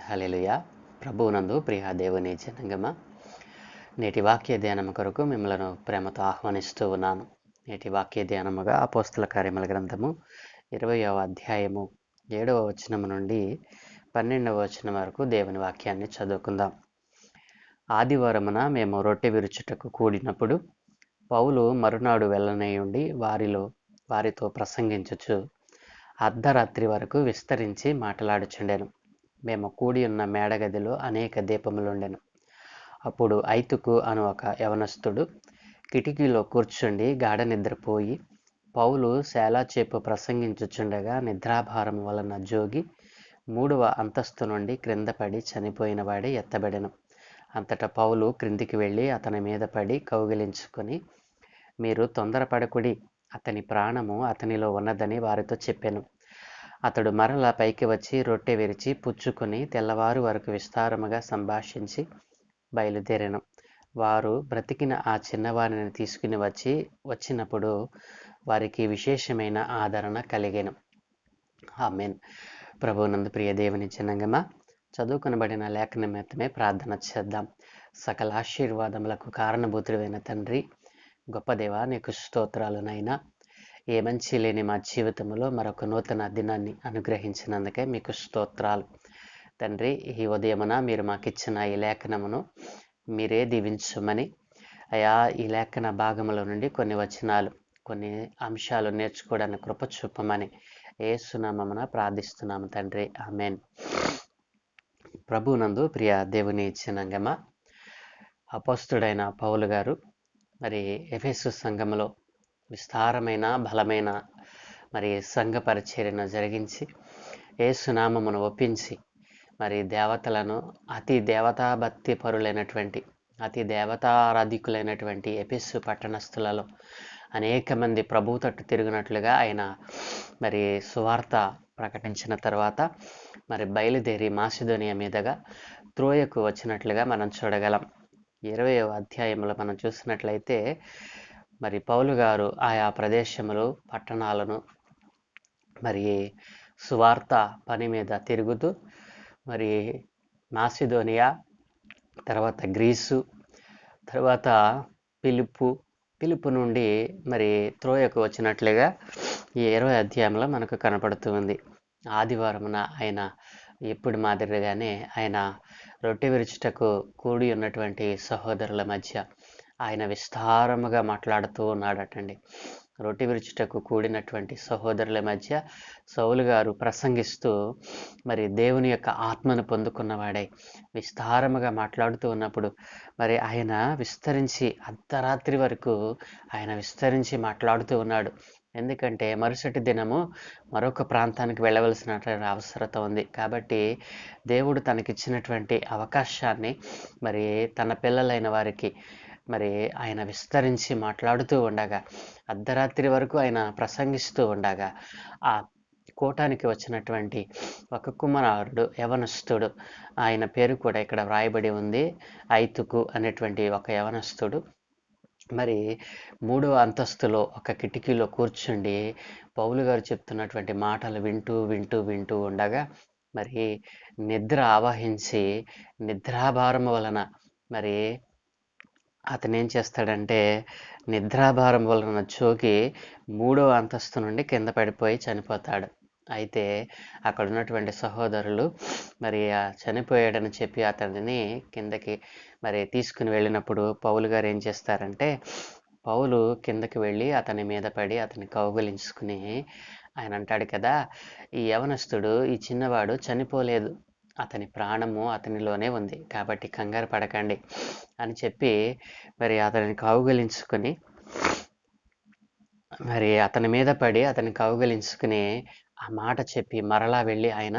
హల్లెలూయా. ప్రభువునందు ప్రియ దేవుని జనంగమా, నేటి వాక్య ధ్యానం కొరకు మిమ్మలను ప్రేమతో ఆహ్వానిస్తూ ఉన్నాను. నేటి వాక్య ధ్యానముగా అపోస్తల కార్యముల గ్రంథము 20వ అధ్యాయము 7వ వచనము నుండి 12వ వచనం వరకు దేవుని వాక్యాన్ని చదువుకుందాం. ఆదివారమున మేము రొట్టె విరుచుటకు కూడినప్పుడు పౌలు మరునాడు వెళ్ళనయుండి వారితో ప్రసంగించుచు అర్ధరాత్రి వరకు విస్తరించి మాట్లాడుచుండెను. మేము కూడి ఉన్న మేడగదిలో అనేక దీపములుండెను. అప్పుడు ఐతుకు అను ఒక యవనస్తుడు కిటికీలో కూర్చుండి గాఢ నిద్రపోయి పౌలు శాలాచేపు ప్రసంగించుచుండగా నిద్రాభారం వలన జోగి 3వ అంతస్తు నుండి క్రింద పడి చనిపోయిన వాడే ఎత్తబడెను. అంతటా పౌలు క్రిందికి వెళ్ళి అతని మీద పడి కౌగిలించుకొని, మీరు తొందరపడకుడి, అతని ప్రాణము అతనిలో ఉన్నదని వారితో చెప్పెను. అతడు మరలా పైకి వచ్చి రొట్టె విరిచి పుచ్చుకొని తెల్లవారు వరకు విస్తారముగా సంభాషించి బయలుదేరెను. వారు బ్రతికిన ఆ చిన్నవారిని తీసుకుని వచ్చినప్పుడు వారికి విశేషమైన ఆదరణ కలిగెను. ఆమేన్. ప్రభువునందు ప్రియ దేవుని జనంగమా, చదువుకొనబడిన లేఖన నిమిత్తమే ప్రార్థన చేద్దాం. సకల ఆశీర్వాదములకు కారణభూతుడైన తండ్రి, గొప్ప దేవా, నీకు స్తోత్రాలు నైనా. ఏ మంచి లేని మా జీవితంలో మరొక నూతన దినాన్ని అనుగ్రహించినందుకే మీకు స్తోత్రాలు తండ్రి. ఈ ఉదయమున మీరు మాకిచ్చిన ఈ లేఖనమును మీరే దీవించమని, అయా ఈ లేఖన భాగముల నుండి కొన్ని వచనాలు, కొన్ని అంశాలు నేర్చుకోవడానికి కృప చూపమని యేసునామమున ప్రార్థిస్తున్నాము తండ్రి. ఆమేన్. ప్రభువునందు ప్రియ దేవుని జనాంగమా, అపోస్తుడైన పౌలు గారు మరి ఎఫెసు సంఘములో విస్తారమైన బలమైన సంఘ పరిచర్యను జరిగించి యేసునామమును ఒప్పించి మరి దేవతలను అతి దేవతాభక్తి పరులైనటువంటి అతి దేవతారాధికులైనటువంటి ఎఫెసు పట్టణస్థులలో అనేక మంది ప్రభువు తట్టు తిరిగినట్లుగా ఆయన మరి సువార్త ప్రకటించిన తర్వాత మరి బయలుదేరి మాసిదోనియా మీదుగా త్రోయకు వచ్చినట్లుగా మనం చూడగలం. 20వ అధ్యాయంలో మనం చూసినట్లయితే మరి పౌలు గారు ఆయా ప్రదేశములు పట్టణాలను మరి సువార్త పని మీద తిరుగుతూ మరి మాసిదోనియా, తర్వాత గ్రీసు, తర్వాత పిలుపు నుండి మరి త్రోయకు వచ్చినట్లుగా ఈ 20వ అధ్యాయంలో మనకు కనపడుతుంది. ఆదివారమున ఆయన ఎప్పుడు మాదిరిగానే ఆయన రొట్టె విరుచుటకు కూడి ఉన్నటువంటి సహోదరుల మధ్య ఆయన విస్తారముగా మాట్లాడుతూ ఉన్నాడటండి. రొట్టె విరుచుటకు కూడినటువంటి సహోదరుల మధ్య సౌలు గారు ప్రసంగిస్తూ మరి దేవుని యొక్క ఆత్మను పొందుకున్నవాడై విస్తారముగా మాట్లాడుతూ ఉన్నప్పుడు మరి ఆయన విస్తరించి అర్ధరాత్రి వరకు ఆయన విస్తరించి మాట్లాడుతూ ఉన్నాడు. ఎందుకంటే మరుసటి దినము మరొక ప్రాంతానికి వెళ్ళవలసినటువంటి అవసరత ఉంది. కాబట్టి దేవుడు తనకిచ్చినటువంటి అవకాశాన్ని మరి తన పిల్లలైన వారికి మరి ఆయన విస్తరించి మాట్లాడుతూ ఉండగా, అర్ధరాత్రి వరకు ఆయన ప్రసంగిస్తూ ఉండగా ఆ కూటానికి వచ్చినటువంటి ఒక కుమారుడు యవనస్తుడు, ఆయన పేరు కూడా ఇక్కడ వ్రాయబడి ఉంది, ఐతుకు అనేటువంటి ఒక యవనస్తుడు మరి 3వ అంతస్తులో ఒక కిటికీలో కూర్చుండి పౌలు గారు చెప్తున్నటువంటి మాటలు వింటూ ఉండగా మరి నిద్ర ఆవహించి నిద్రాభారం వలన మరి అతను ఏం చేస్తాడంటే నిద్రాభారం వలన చోకి 3వ అంతస్తు నుండి కింద పడిపోయి చనిపోతాడు. అయితే అక్కడ ఉన్నటువంటి సహోదరులు మరి చనిపోయాడని చెప్పి అతనిని కిందకి మరి తీసుకుని వెళ్ళినప్పుడు పౌలు గారు ఏం చేస్తారంటే, పౌలు కిందకి వెళ్ళి అతని మీద పడి అతని కౌగిలించుకుని ఆయన అంటాడు కదా, ఈ యవనస్తుడు, ఈ చిన్నవాడు చనిపోలేదు, అతని ప్రాణము అతనిలోనే ఉంది, కాబట్టి కంగారు పడకండి అని చెప్పి మరి అతనిని కౌగిలించుకుని మరి అతని మీద పడి అతని కౌగిలించుకుని ఆ మాట చెప్పి మరలా వెళ్ళి ఆయన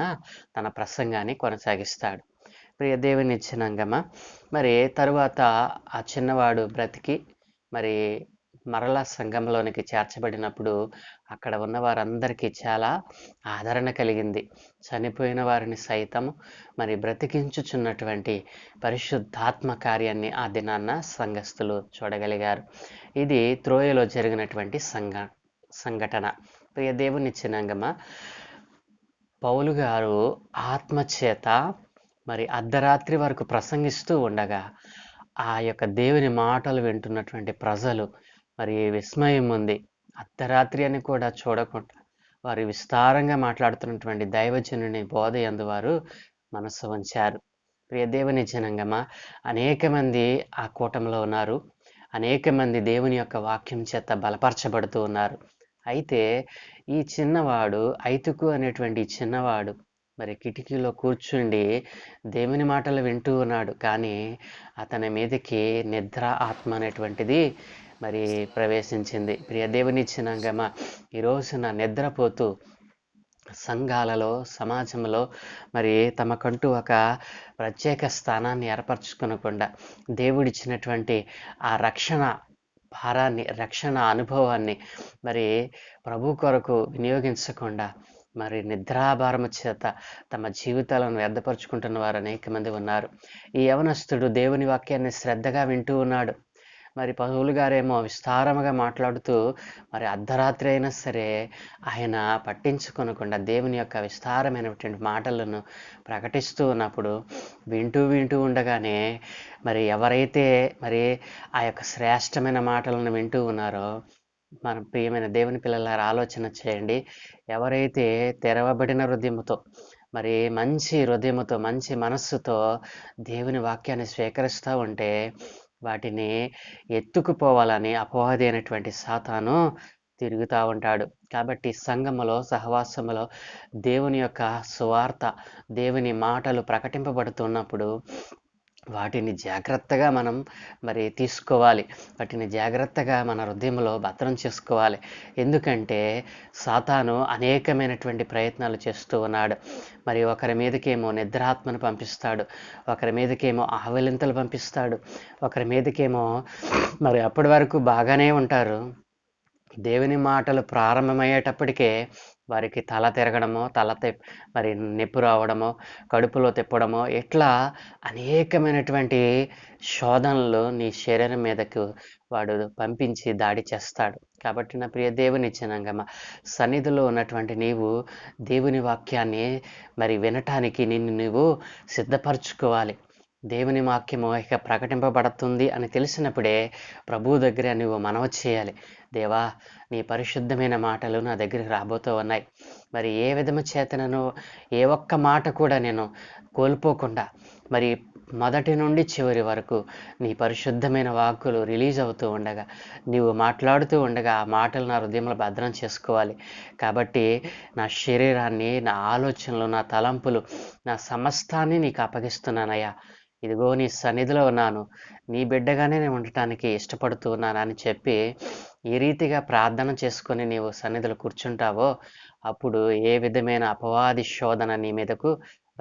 తన ప్రసంగాన్ని కొనసాగిస్తాడు. ప్రియ దేవుని జనాంగమా, మరి తరువాత ఆ చిన్నవాడు బ్రతికి మరి మరలా సంఘంలోనికి చేర్చబడినప్పుడు అక్కడ ఉన్న వారందరికీ చాలా ఆదరణ కలిగింది. చనిపోయిన వారిని సైతం మరి బ్రతికించుచున్నటువంటి పరిశుద్ధాత్మ కార్యాన్ని ఆ దినాన్న సంఘస్థులు చూడగలిగారు. ఇది త్రోయలో జరిగినటువంటి సంఘటన. ప్రియ దేవుని జనాంగమా, పౌలు గారు ఆత్మచేత మరి అర్ధరాత్రి వరకు ప్రసంగిస్తూ ఉండగా ఆ యొక్క దేవుని మాటలు వింటున్నటువంటి ప్రజలు మరి విస్మయం ఉంది. అర్ధరాత్రి అని కూడా చూడకుండా వారు విస్తారంగా మాట్లాడుతున్నటువంటి దైవజనుని బోధ యందు వారు మనస్సు ఉంచారు. ప్రియ దేవుని జనాంగమా, అనేక మంది ఆ కూటమిలో ఉన్నారు. అనేక మంది దేవుని యొక్క వాక్యం చేత బలపరచబడుతూ ఉన్నారు. అయితే ఈ చిన్నవాడు ఐతుకు అనేటువంటి ఈ చిన్నవాడు మరి కిటికీలో కూర్చుండి దేవుని మాటలు వింటూ ఉన్నాడు. కానీ అతని మీదకి నిద్ర ఆత్మ అనేటువంటిది మరి ప్రవేశించింది. ప్రియ దేవుని జనాంగమా, ఈ రోజున నిద్రపోతూ సంఘాలలో, సమాజంలో మరి తమకంటూ ఒక ప్రత్యేక స్థానాన్ని ఏర్పరచుకొనకుండా దేవుడిచ్చినటువంటి ఆ రక్షణ భారాన్ని, రక్షణ అనుభవాన్ని మరి ప్రభు కొరకు వినియోగించకుండా మరి నిద్రాభారము చేత తమ జీవితాలను వ్యర్థపరుచుకుంటున్న వారు అనేక మంది ఉన్నారు. ఈ యవనస్తుడు దేవుని వాక్యాన్ని శ్రద్ధగా వింటూ ఉన్నాడు. మరి పౌలు గారేమో విస్తారముగా మాట్లాడుతూ మరి అర్ధరాత్రి అయినా సరే ఆయన పట్టించుకొనకుండా దేవుని యొక్క విస్తారమైనటువంటి మాటలను ప్రకటిస్తూ ఉన్నప్పుడు వింటూ ఉండగానే మరి ఎవరైతే మరి ఆ యొక్క శ్రేష్టమైన మాటలను వింటూ ఉన్నారో, మన ప్రియమైన దేవుని పిల్లలారా ఆలోచన చేయండి. ఎవరైతే తెరవబడిన హృదయముతో మరి మంచి హృదయముతో, మంచి మనస్సుతో దేవుని వాక్యాన్ని స్వీకరిస్తూ ఉంటే వాటిని ఎత్తుకుపోవాలని అపవాది అయినటువంటి సాతాను తిరుగుతూ ఉంటాడు. కాబట్టి సంఘములో, సహవాసములో దేవుని యొక్క సువార్త, దేవుని మాటలు ప్రకటింపబడుతున్నప్పుడు వాటిని జాగ్రత్తగా మనం మరి తీసుకోవాలి. వాటిని జాగ్రత్తగా మన హృదయంలో భద్రం చేసుకోవాలి. ఎందుకంటే సాతాను అనేకమైనటువంటి ప్రయత్నాలు చేస్తూ ఉన్నాడు. మరి ఒకరి మీదకేమో నిద్రాత్మను పంపిస్తాడు, ఒకరి మీదకేమో ఆవలింతలు పంపిస్తాడు, ఒకరి మీదకేమో మరి అప్పటి వరకు బాగానే ఉంటారు. దేవుని మాటలు ప్రారంభమయ్యేటప్పటికే వారికి తల తిరగడమో, మరి నొప్పి రావడమో, కడుపులో తిప్పడమో, ఇట్లా అనేకమైనటువంటి శోధనలు నీ శరీరం మీదకు వాడు పంపించి దాడి చేస్తాడు. కాబట్టి నా ప్రియ దేవుని జనాంగమా, సన్నిధిలో ఉన్నటువంటి నీవు దేవుని వాక్యాన్ని మరి వినటానికి నిన్ను నువ్వు సిద్ధపరచుకోవాలి. దేవుని వాక్యము ఇక ప్రకటింపబడుతుంది అని తెలిసినప్పుడే ప్రభువు దగ్గర నువ్వు మనవి చేయాలి. దేవా, నీ పరిశుద్ధమైన మాటలు నా దగ్గరికి రాబోతూ ఉన్నాయి. మరి ఏ విధము చేతనను ఏ ఒక్క మాట కూడా నేను కోల్పోకుండా మరి మొదటి నుండి చివరి వరకు నీ పరిశుద్ధమైన వాక్కులు రిలీజ్ అవుతూ ఉండగా, నీవు మాట్లాడుతూ ఉండగా ఆ మాటలు నా హృదయంలో భద్రం చేసుకోవాలి. కాబట్టి నా శరీరాన్ని, నా ఆలోచనలు, నా తలంపులు, నా సమస్తాన్ని నీకు అప్పగిస్తున్నానయ్యా. ఇదిగో నీ సన్నిధిలో ఉన్నాను, నీ బిడ్డగానే నేను ఉండటానికి ఇష్టపడుతూ ఉన్నానని చెప్పి ఈ రీతిగా ప్రార్థన చేసుకొని నీవు సన్నిధిలో కూర్చుంటావో అప్పుడు ఏ విధమైన అపవాది శోధన నీ మీదకు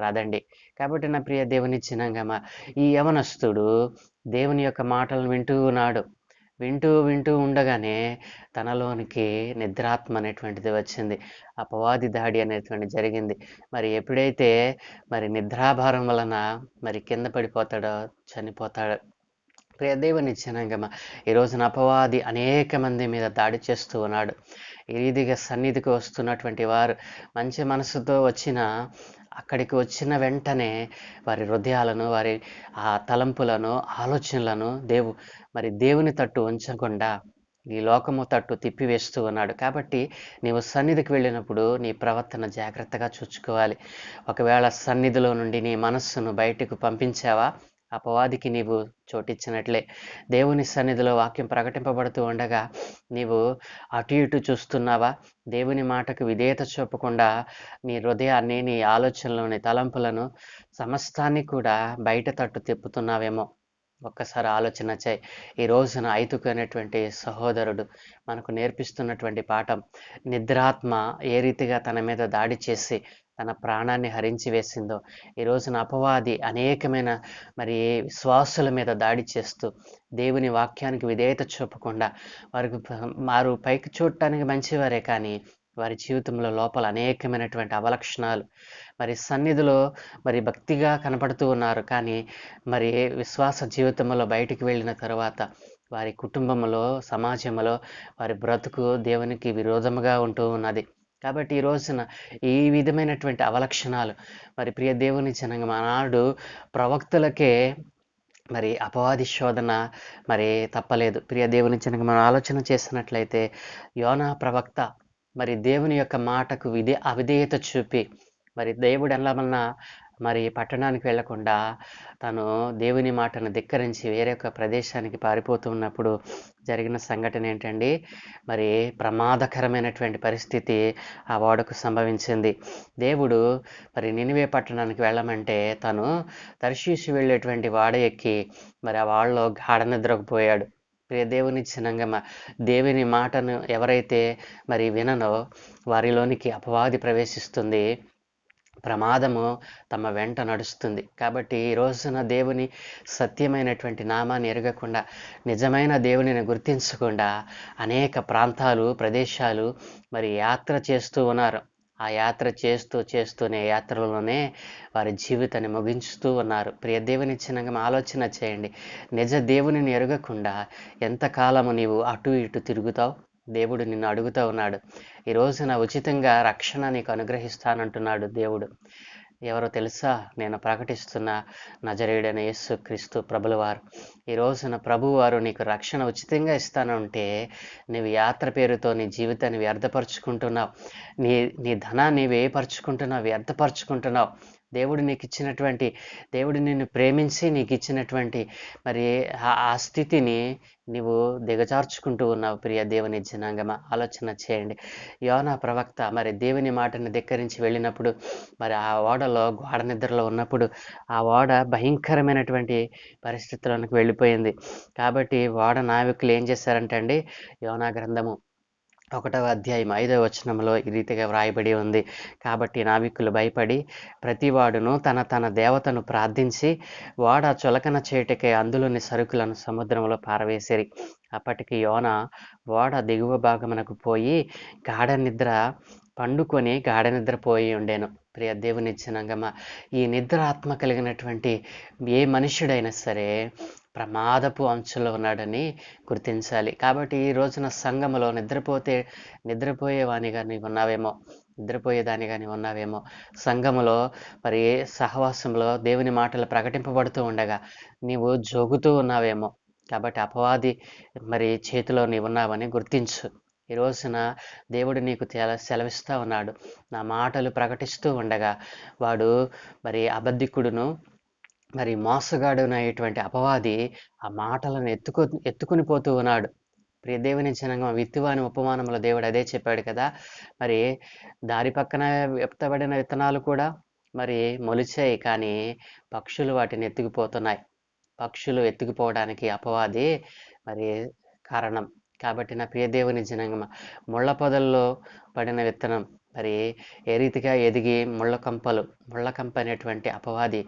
రాదండి. కాబట్టి నా ప్రియ దేవుని జనాంగమా, ఈ యవనస్తుడు దేవుని యొక్క మాటలను వింటూ ఉన్నాడు. వింటూ ఉండగానే తనలోనికి నిద్రాత్మ అనేటువంటిది వచ్చింది. అపవాది దాడి అనేటువంటిది జరిగింది. మరి ఎప్పుడైతే మరి నిద్రాభారం వలన మరి కింద పడిపోతాడో, చనిపోతాడు. ప్రియ దేవుని జనాంగమా, ఈ రోజున అపవాది అనేక మంది మీద దాడి చేస్తూ ఉన్నాడు. ఈ రీతిగా సన్నిధికి వస్తున్నటువంటి వారు మంచి మనసుతో అక్కడికి వచ్చిన వెంటనే వారి హృదయాలను, వారి ఆ తలంపులను, ఆలోచనలను మరి దేవుని తట్టు ఉంచకుండా ఈ లోకము తట్టు తిప్పివేస్తూ ఉన్నాడు. కాబట్టి నీవు సన్నిధికి వెళ్ళినప్పుడు నీ ప్రవర్తన జాగ్రత్తగా చూసుకోవాలి. ఒకవేళ సన్నిధిలో నుండి నీ మనస్సును బయటకు పంపించావా, అపవాదికి నీవు చోటిచ్చినట్లే. దేవుని సన్నిధిలో వాక్యం ప్రకటింపబడుతూ ఉండగా నీవు అటు ఇటు చూస్తున్నావా, దేవుని మాటకు విధేయత చూపకుండా నీ హృదయాన్ని, నీ ఆలోచనలు, నీ తలంపులను సమస్తాన్ని కూడా బయట తట్టు తిప్పుతున్నావేమో ఒక్కసారి ఆలోచన చేయి. ఈ రోజున ఐతుకు అనేటువంటి సహోదరుడు మనకు నేర్పిస్తున్నటువంటి పాఠం, నిద్రాత్మ ఏ రీతిగా తన మీద దాడి చేసి తన ప్రాణాన్ని హరించి వేసిందో, ఈ రోజున అపవాది అనేకమైన మరి విశ్వాసుల మీద దాడి చేస్తూ దేవుని వాక్యానికి విధేయత చూపకుండా వారు పైకి చూడటానికి మంచివారే, కానీ వారి జీవితంలో లోపల అనేకమైనటువంటి అవలక్షణాలు, మరి సన్నిధిలో మరి భక్తిగా కనపడుతూ ఉన్నారు, కానీ మరి విశ్వాస జీవితంలో బయటికి వెళ్ళిన తర్వాత వారి కుటుంబంలో, సమాజంలో వారి బ్రతుకు దేవునికి విరోధముగా ఉంటూ ఉన్నది. కాబట్టి ఈ రోజున ఈ విధమైనటువంటి అవలక్షణాలు మరి ప్రియ దేవుని జనంగం ఆనాడు ప్రవక్తలకే మరి అపవాది శోధన మరి తప్పలేదు. ప్రియ దేవుని జనంగం మనం ఆలోచన చేసినట్లయితే యోనా ప్రవక్త మరి దేవుని యొక్క మాటకు అవిధేయత చూపి మరి దేవుడు ఎల్లమన్నా మరి పట్టణానికి వెళ్ళకుండా తను దేవుని మాటను ధిక్కరించి వేరే ఒక ప్రదేశానికి పారిపోతూ ఉన్నప్పుడు జరిగిన సంఘటన ఏంటండి, మరి ప్రమాదకరమైనటువంటి పరిస్థితి ఆ ఓడకు సంభవించింది. దేవుడు మరి నినివే పట్టణానికి వెళ్ళమంటే తను తర్షీషు వెళ్ళేటువంటి వాడ ఎక్కి మరి ఆ వాడలో గాఢ నిద్రకు పోయాడు. ప్రియ దేవుని జనంగమ దేవుని మాటను ఎవరైతే మరి విననో వారిలోనికి అపవాది ప్రవేశిస్తుంది, ప్రమాదము తమ వెంట నడుస్తుంది. కాబట్టి ఈ రోజున దేవుని సత్యమైనటువంటి నామాన్ని ఎరగకుండా, నిజమైన దేవునిని గుర్తించకుండా అనేక ప్రాంతాలు, ప్రదేశాలు మరి యాత్ర చేస్తూ ఉన్నారు. ఆ యాత్ర చేస్తూనే యాత్రలోనే వారి జీవితాన్ని ముగించుతూ ఉన్నారు. ప్రియ దేవుని చిన్నగా ఆలోచన చేయండి. నిజ దేవునిని ఎరగకుండా ఎంతకాలము నీవు అటు ఇటు తిరుగుతావు? దేవుడు నిన్ను అడుగుతూ ఉన్నాడు. ఈ రోజున ఉచితంగా రక్షణ నీకు అనుగ్రహిస్తానంటున్నాడు దేవుడు. ఎవరో తెలుసా? నేను ప్రకటిస్తున్న నజరేయుడైన యేసు క్రీస్తు ప్రభులవారు. ఈ రోజున ప్రభువారు నీకు రక్షణ ఉచితంగా ఇస్తానంటే నీవు యాత్ర పేరుతో నీ జీవితాన్ని వ్యర్థపరుచుకుంటున్నావు. నీ నీ ధనాన్ని వ్యయపరుచుకుంటున్నావు, వ్యర్థపరుచుకుంటున్నావు. దేవుడు నిన్ను ప్రేమించి నీకు ఇచ్చినటువంటి మరి ఆ స్థితిని నీవు దిగజార్చుకుంటూ ఉన్నావు. ప్రియ దేవుని జనాంగమా, ఆలోచన చేయండి. యోనా ప్రవక్త మరి దేవుని మాటను ధిక్కరించి వెళ్ళినప్పుడు మరి ఆ ఓడలో గాఢ నిద్రలో ఉన్నప్పుడు ఆ ఓడ భయంకరమైనటువంటి పరిస్థితులకు వెళ్ళిపోయింది. కాబట్టి ఓడ నావికులు ఏం చేశారంటే అండి, యోనా గ్రంథము 1వ అధ్యాయం 5వ వచనంలో ఈ రీతిగా వ్రాయబడి ఉంది. కాబట్టి నావికులు భయపడి ప్రతివాడును తన తన దేవతను ప్రార్థించి ఓడ చులకన చేయుటకై అందులోని సరుకులను సముద్రంలో పారవేసిరి. అప్పటికి యోనా ఓడ దిగువ భాగమునకు పోయి గాఢ నిద్రపోయి ఉండెను. ప్రియ దేవుని జనాంగమా, ఈ నిద్ర ఆత్మ కలిగినటువంటి ఏ మనుష్యుడైనా సరే ప్రమాదపు అంచులో ఉన్నాడని గుర్తించాలి. కాబట్టి ఈ రోజున సంఘములో నిద్రపోయేదానిగా నీవు ఉన్నావేమో. సంఘములో మరి సహవాసంలో దేవుని మాటలు ప్రకటింపబడుతూ ఉండగా నీవు జోగుతూ ఉన్నావేమో. కాబట్టి అపవాది మరి చేతిలో నీవున్నావని గుర్తించు. ఈ రోజున దేవుడు నీకు సెలవిస్తూ ఉన్నాడు. నా మాటలు ప్రకటిస్తూ ఉండగా వాడు మరి అబద్ధికుడును మరి మోసగాడునైనటువంటి అపవాది ఆ మాటలను ఎత్తుకుని పోతూ ఉన్నాడు. ప్రియ దేవుని జనాంగమా, విత్తువాని ఉపమానంలో దేవుడు అదే చెప్పాడు కదా. మరి దారి పక్కన విత్తబడిన విత్తనాలు కూడా మరి మొలిచాయి, కానీ పక్షులు వాటిని ఎత్తుకుపోతున్నాయి. పక్షులు ఎత్తుకుపోవడానికి అపవాది మరి కారణం. కాబట్టి నా ప్రియ దేవుని జనాంగమా, ముళ్ళ పొదల్లో పడిన విత్తనం మరి ఏ రీతిగా ఎదిగి ముళ్ళకంప అనేటువంటి అపవాది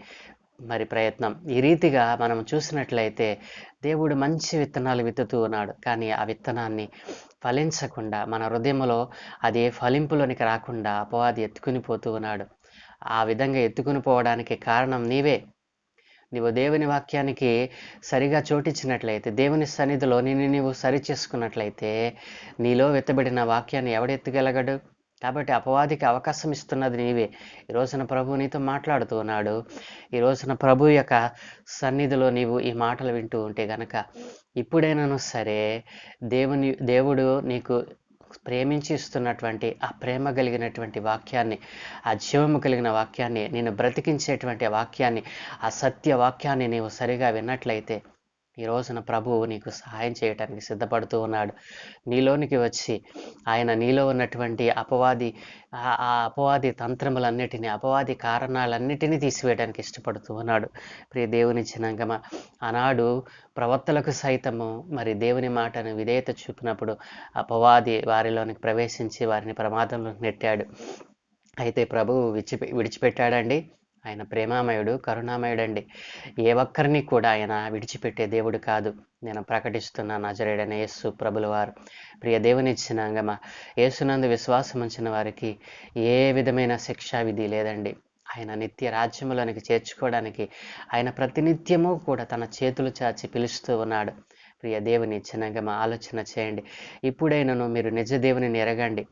మరి ప్రయత్నం. ఈ రీతిగా మనం చూసినట్లయితే దేవుడు మంచి విత్తనాలు విత్తుతూ ఉన్నాడు, కానీ ఆ విత్తనాన్ని ఫలించకుండా మన హృదయంలో అది ఫలింపులోనికి రాకుండా అపవాది ఎత్తుకుని పోతూ ఉన్నాడు. ఆ విధంగా ఎత్తుకుని పోవడానికి కారణం నీవు దేవుని వాక్యానికి సరిగా చోటిచ్చినట్లయితే, దేవుని సన్నిధిలో నీవు సరి చేసుకున్నట్లయితే నీలో విత్తబడిన వాక్యాన్ని ఎవడెత్తుగలగడు? కాబట్టి అపవాదికి అవకాశం ఇస్తున్నది నీవే. ఈ రోజున ప్రభు నీతో మాట్లాడుతూ ఉన్నాడు. ఈ రోజున ప్రభు యొక్క సన్నిధిలో నీవు ఈ మాటలు వింటూ ఉంటే గనక ఇప్పుడైనాను సరే దేవుడు నీకు ప్రేమించి ఇస్తున్నటువంటి ఆ ప్రేమ కలిగినటువంటి వాక్యాన్ని, ఆ జీవము కలిగిన వాక్యాన్ని, నేను బ్రతికించేటువంటి వాక్యాన్ని, ఆ సత్య వాక్యాన్ని నీవు సరిగా విన్నట్లయితే ఈ రోజున ప్రభువు నీకు సహాయం చేయటానికి సిద్ధపడుతూ ఉన్నాడు. నీలోనికి వచ్చి ఆయన నీలో ఉన్నటువంటి ఆ అపవాది తంత్రములన్నిటినీ, అపవాది కారణాలన్నిటినీ తీసివేయడానికి ఇష్టపడుతూ ఉన్నాడు. ప్రియ దేవుని జనాంగమా, ఆనాడు ప్రవక్తలకు సైతము మరి దేవుని మాటను విధేయత చూపినప్పుడు అపవాది వారిలోనికి ప్రవేశించి వారిని ప్రమాదంలోకి నెట్టాడు. అయితే ప్రభువు విడిచిపెట్టాడండి. ఆయన ప్రేమామయుడు, కరుణామయుడండి. ఏ ఒక్కరిని కూడా ఆయన విడిచిపెట్టే దేవుడు కాదు. నేను ప్రకటిస్తున్న నజరేయుడైన యేసు ప్రభులవారు. ప్రియ దేవుని జనాంగమా, యేసునందు విశ్వాసం ఉంచిన వారికి ఏ విధమైన శిక్షా విధి లేదండి. ఆయన నిత్య రాజ్యములోనికి చేర్చుకోవడానికి ఆయన ప్రతినిత్యము కూడా తన చేతులు చాచి పిలుస్తూ ఉన్నాడు. ప్రియ దేవుని జనాంగమా, ఆలోచన చేయండి. ఇప్పుడైనను మీరు నిజ దేవునిని ఎరగండి.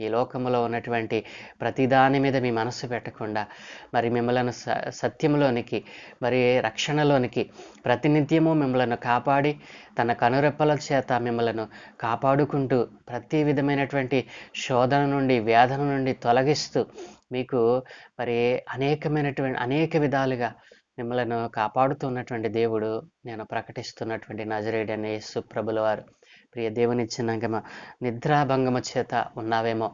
ఈ లోకములో ఉన్నటువంటి ప్రతిదాని మీద మీ మనస్సు పెట్టకుండా మరి మిమ్మలను సత్యములోనికి మరి రక్షణలోనికి ప్రతినిత్యము మిమ్మలను కాపాడి తన కనురెప్పల చేత మిమ్మలను కాపాడుకుంటూ ప్రతి విధమైనటువంటి శోధన నుండి వేదన నుండి తొలగిస్తూ మీకు మరి అనేక విధాలుగా మిమ్మలను కాపాడుతున్నటువంటి దేవుడు నేను ప్రకటిస్తున్నటువంటి నజరేయుడైన యేసు ప్రభుల వారు. ప్రియ దేవుని చిన్నంగమ నిద్రాభంగము చేత ఉన్నావేమో,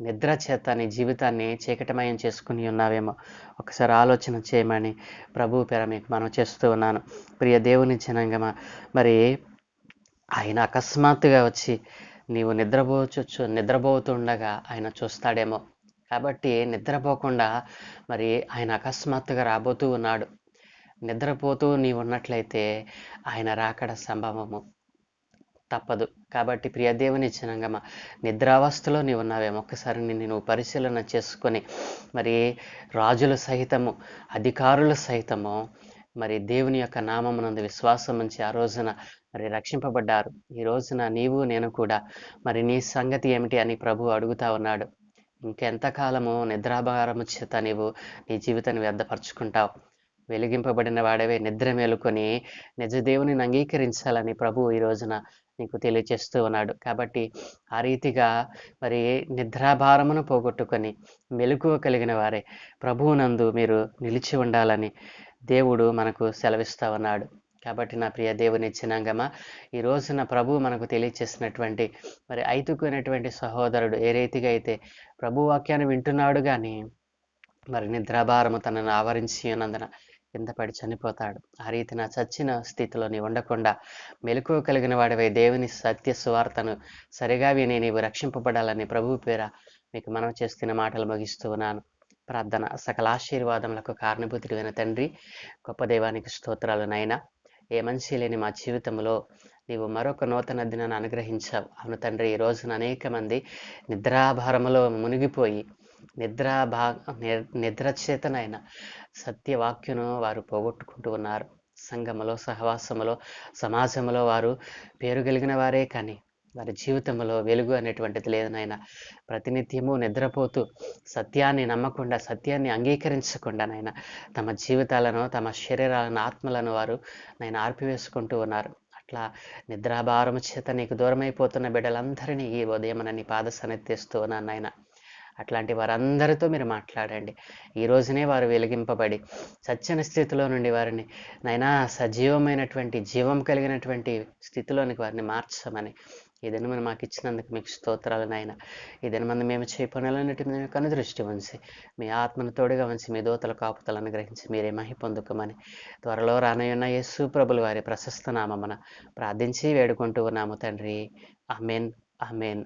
నిద్ర చేత నీ జీవితాన్ని చీకటమయం చేసుకుని ఉన్నావేమో ఒకసారి ఆలోచన చేయమని ప్రభు పేర మీకు మనం చేస్తూ ఉన్నాను. ప్రియ దేవుని చిన్నంగమ మరి ఆయన అకస్మాత్తుగా వచ్చి నీవు నిద్రపోతుండగా ఆయన చూస్తాడేమో. కాబట్టి నిద్రపోకుండా మరి ఆయన అకస్మాత్తుగా రాబోతూ ఉన్నాడు. నిద్రపోతూ నీవు ఉన్నట్లయితే ఆయన రాకడ సంభవము తప్పదు. కాబట్టి ప్రియ దేవుని జనాంగమా, నిద్రావస్థలో నీవు ఉన్నావేమో ఒక్కసారి నువ్వు పరిశీలన చేసుకొని మరి రాజుల సహితము అధికారుల సహితము మరి దేవుని యొక్క నామమునందు విశ్వాసం ఉంచి ఆ రోజున మరి రక్షింపబడ్డారు. ఈ రోజున నీవు నేను కూడా మరి నీ సంగతి ఏమిటి అని ప్రభు అడుగుతా ఉన్నాడు. ఇంకెంతకాలము నిద్రాభారము చేత నీవు నీ జీవితాన్ని వ్యర్థపరుచుకుంటావు? వెలిగింపబడిన వాడవే నిద్ర మేలుకొని నిజ దేవుని అంగీకరించాలని ప్రభు ఈ రోజున నీకు తెలియచేస్తూ ఉన్నాడు. కాబట్టి ఆ రీతిగా మరి నిద్రాభారమును పోగొట్టుకొని మెలకువ కలిగిన వారే ప్రభువునందు మీరు నిలిచి ఉండాలని దేవుడు మనకు సెలవిస్తా ఉన్నాడు. కాబట్టి నా ప్రియ దేవుని జనాంగమా, ఈ రోజున ప్రభు మనకు తెలియచేసినటువంటి మరి ఐతుకునేటువంటి సహోదరుడు ఏ రీతిగా అయితే ప్రభు వాక్యాన్ని వింటున్నాడు కానీ మరి నిద్రాభారము తనను ఆవరించి ఉన్నందున కింద పడి చనిపోతాడు. ఆ రీతిన చచ్చిన స్థితిలో నీవు ఉండకుండా మెలకువ కలిగిన వాడివై దేవుని సత్య సువార్తను సరిగా విని నీవు రక్షింపబడాలని ప్రభు పేర మీకు మనం చేస్తున్న మాటలు ముగిస్తూ ఉన్నాను. ప్రార్థన. సకల ఆశీర్వాదములకు కారణభూతుడైన తండ్రి, గొప్ప దైవానికి స్తోత్రాలు నాయనా. ఏ మనిషి లేని మా జీవితంలో నీవు మరొక నూతన దినాన్ని అనుగ్రహించావు. అవును తండ్రి, ఈ రోజున అనేక మంది నిద్రాభారములో మునిగిపోయి నిద్ర చేతనైనా సత్యవాక్యను వారు పోగొట్టుకుంటూ ఉన్నారు. సంఘములో, సహవాసములో, సమాజంలో వారు పేరు కలిగిన వారే కానీ వారి జీవితంలో వెలుగు అనేటువంటిది లేదనైనా. ప్రతినిత్యము నిద్రపోతూ సత్యాన్ని నమ్మకుండా, సత్యాన్ని అంగీకరించకుండా నైనా తమ జీవితాలను, తమ శరీరాలను, ఆత్మలను వారు నైనా ఆర్పివేసుకుంటూ ఉన్నారు. అట్లా నిద్రాభారము చేత నీకు దూరమైపోతున్న బిడ్డలందరినీ ఈ ఉదయం నీ పాద సన్నిధిస్తూ ఉన్నాను నాయన. అట్లాంటి వారందరితో మీరు మాట్లాడండి. ఈ రోజునే వారు వెలిగింపబడి చచ్చని స్థితిలో నుండి వారిని నైనా సజీవమైనటువంటి జీవం కలిగినటువంటి స్థితిలోనికి వారిని మార్చమని ఈ దినమని మాకు ఇచ్చినందుకు మీకు స్తోత్రాలు నాయన. ఈ దినమంది మేము చేయపనులన్నిటి మీద కనుదృష్టి ఉంచి మీ ఆత్మను తోడుగా ఉంచి మీ దూతల కాపుతలను గ్రహించి మీరే మహి పొందుకోమని త్వరలో రానయ్యున్న యేసు ప్రభుల వారి ప్రశస్త నామమున ప్రార్థించి వేడుకుంటూ ఉన్నాము తండ్రి. ఆమేన్, ఆమేన్.